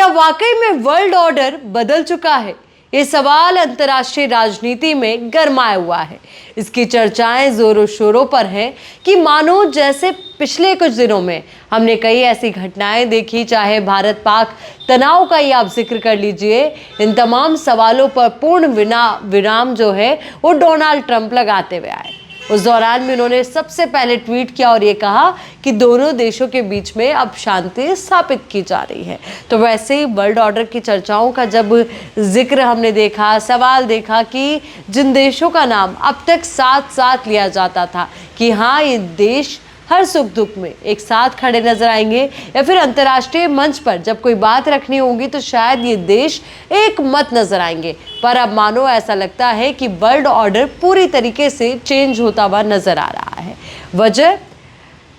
क्या वाकई में वर्ल्ड ऑर्डर बदल चुका है? ये सवाल अंतर्राष्ट्रीय राजनीति में गरमाया हुआ है। इसकी चर्चाएं जोरों शोरों पर हैं कि मानो जैसे पिछले कुछ दिनों में हमने कई ऐसी घटनाएं देखी, चाहे भारत पाक तनाव का ही आप जिक्र कर लीजिए, इन तमाम सवालों पर पूर्ण विराम जो है वो डोनाल्ड ट्रंप लगाते हुए आए। उस दौरान भी उन्होंने सबसे पहले ट्वीट किया और ये कहा कि दोनों देशों के बीच में अब शांति स्थापित की जा रही है। तो वैसे ही वर्ल्ड ऑर्डर की चर्चाओं का जब जिक्र हमने देखा, सवाल देखा कि जिन देशों का नाम अब तक साथ साथ लिया जाता था कि हाँ ये देश हर सुख दुख में एक साथ खड़े नजर आएंगे, या फिर अंतर्राष्ट्रीय मंच पर जब कोई बात रखनी होगी तो शायद ये देश एक मत नजर आएंगे, पर अब मानो ऐसा लगता है कि वर्ल्ड ऑर्डर पूरी तरीके से चेंज होता हुआ नजर आ रहा है। वजह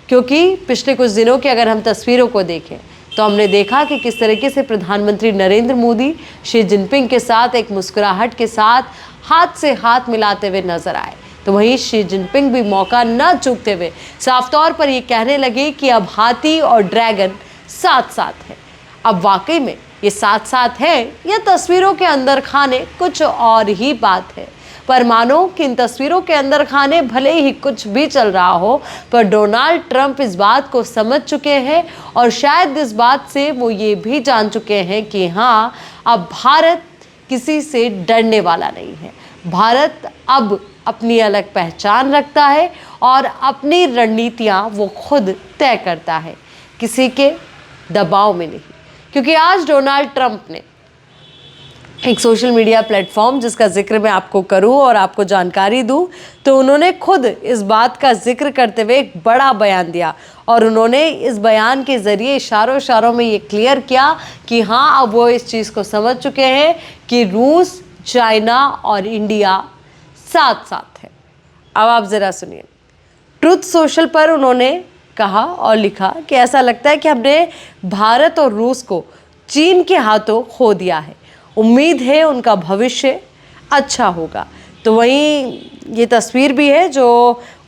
क्योंकि पिछले कुछ दिनों की अगर हम तस्वीरों को देखें तो हमने देखा कि किस तरीके से प्रधानमंत्री नरेंद्र मोदी शी जिनपिंग के साथ एक मुस्कुराहट के साथ हाथ से हाथ मिलाते हुए नजर आए। तो वहीं शी जिनपिंग भी मौका न चूकते हुए साफ तौर पर ये कहने लगे कि अब हाथी और ड्रैगन साथ साथ है। अब वाकई में ये साथ साथ है या तस्वीरों के अंदर खाने कुछ और ही बात है। पर मानो कि इन तस्वीरों के अंदर खाने भले ही कुछ भी चल रहा हो, पर डोनाल्ड ट्रंप इस बात को समझ चुके हैं और शायद इस बात से वो ये भी जान चुके हैं कि हाँ अब भारत किसी से डरने वाला नहीं है। भारत अब अपनी अलग पहचान रखता है और अपनी रणनीतियां वो खुद तय करता है, किसी के दबाव में नहीं। क्योंकि आज डोनाल्ड ट्रंप ने एक सोशल मीडिया प्लेटफॉर्म जिसका जिक्र मैं आपको करूं और आपको जानकारी दूं, तो उन्होंने खुद इस बात का जिक्र करते हुए एक बड़ा बयान दिया और उन्होंने इस बयान के जरिए इशारों में ये क्लियर किया कि हाँ अब वो इस चीज़ को समझ चुके हैं कि रूस, चाइना और इंडिया साथ साथ है। अब आप ज़रा सुनिए। ट्रुथ सोशल पर उन्होंने कहा और लिखा कि ऐसा लगता है कि हमने भारत और रूस को चीन के हाथों खो दिया है। उम्मीद है उनका भविष्य अच्छा होगा। तो वहीं ये तस्वीर भी है जो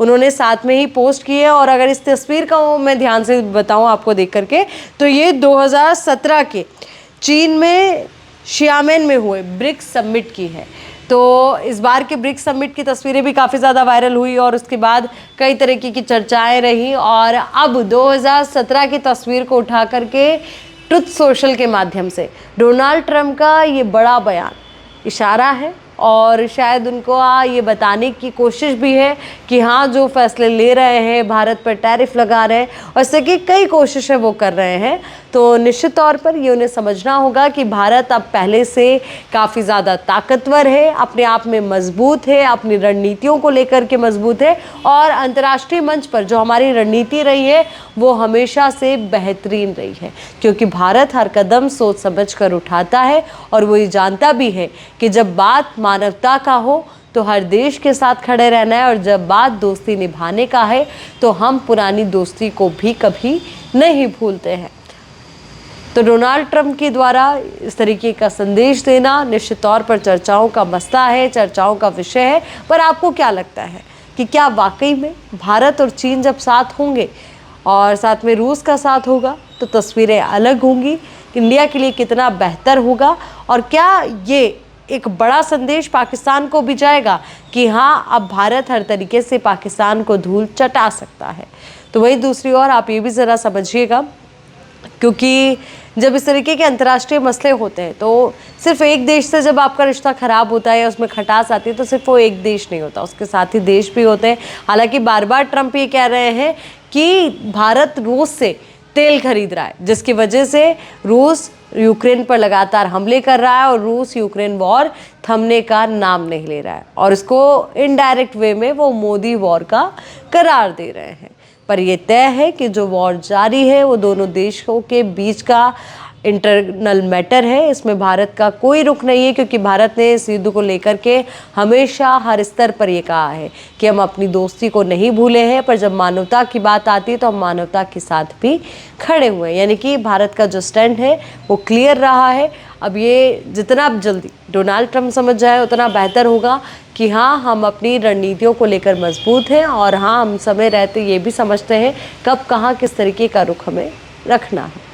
उन्होंने साथ में ही पोस्ट की है। और अगर इस तस्वीर का मैं ध्यान से बताऊं आपको देख करके, तो ये 2017 के चीन में शियामेन में हुए ब्रिक्स समिट की है। तो इस बार के ब्रिक्स समिट की तस्वीरें भी काफ़ी ज़्यादा वायरल हुई और उसके बाद कई तरीके की चर्चाएं रही। और अब 2017 की तस्वीर को उठा करके ट्रुथ सोशल के माध्यम से डोनाल्ड ट्रंप का ये बड़ा बयान इशारा है और शायद उनको ये बताने की कोशिश भी है कि हाँ जो फैसले ले रहे हैं, भारत पर टैरिफ लगा रहे हैं और इससे की कई कोशिशें वो कर रहे हैं, तो निश्चित तौर पर ये उन्हें समझना होगा कि भारत अब पहले से काफ़ी ज़्यादा ताकतवर है, अपने आप में मजबूत है, अपनी रणनीतियों को लेकर के मजबूत है और अंतर्राष्ट्रीय मंच पर जो हमारी रणनीति रही है वो हमेशा से बेहतरीन रही है। क्योंकि भारत हर कदम सोच समझ कर उठाता है और वो ये जानता भी है कि जब बात मानवता का हो तो हर देश के साथ खड़े रहना है और जब बात दोस्ती निभाने का है तो हम पुरानी दोस्ती को भी कभी नहीं भूलते हैं। तो डोनाल्ड ट्रंप के द्वारा इस तरीके का संदेश देना निश्चित तौर पर चर्चाओं का मसला है, चर्चाओं का विषय है। पर आपको क्या लगता है कि क्या वाकई में भारत और चीन जब साथ होंगे और साथ में रूस का साथ होगा तो तस्वीरें अलग होंगी? इंडिया के लिए कितना बेहतर होगा और क्या ये एक बड़ा संदेश पाकिस्तान को भी जाएगा कि हाँ अब भारत हर तरीके से पाकिस्तान को धूल चटा सकता है? तो वही दूसरी ओर आप ये भी ज़रा समझिएगा, क्योंकि जब इस तरीके के अंतर्राष्ट्रीय मसले होते हैं तो सिर्फ एक देश से जब आपका रिश्ता ख़राब होता है या उसमें खटास आती है तो सिर्फ वो एक देश नहीं होता, उसके साथ ही देश भी होते हैं। हालांकि बार बार ट्रंप ये कह रहे हैं कि भारत रूस से तेल खरीद रहा है, जिसकी वजह से रूस यूक्रेन पर लगातार हमले कर रहा है और रूस यूक्रेन वॉर थमने का नाम नहीं ले रहा है और इसको इनडायरेक्ट वे में वो मोदी वॉर का करार दे रहे हैं। पर यह तय है कि जो वॉर जारी है वो दोनों देशों के बीच का इंटरनल मैटर है, इसमें भारत का कोई रुख नहीं है। क्योंकि भारत ने इस युद्ध को लेकर के हमेशा हर स्तर पर ये कहा है कि हम अपनी दोस्ती को नहीं भूले हैं, पर जब मानवता की बात आती है तो हम मानवता के साथ भी खड़े हुए हैं। यानी कि भारत का जो स्टैंड है वो क्लियर रहा है। अब ये जितना जल्दी डोनाल्ड ट्रंप समझ जाए उतना बेहतर होगा कि हाँ हम अपनी रणनीतियों को लेकर मजबूत हैं और हाँ हम समय रहते ये भी समझते हैं कब कहाँ किस तरीके का रुख हमें रखना है।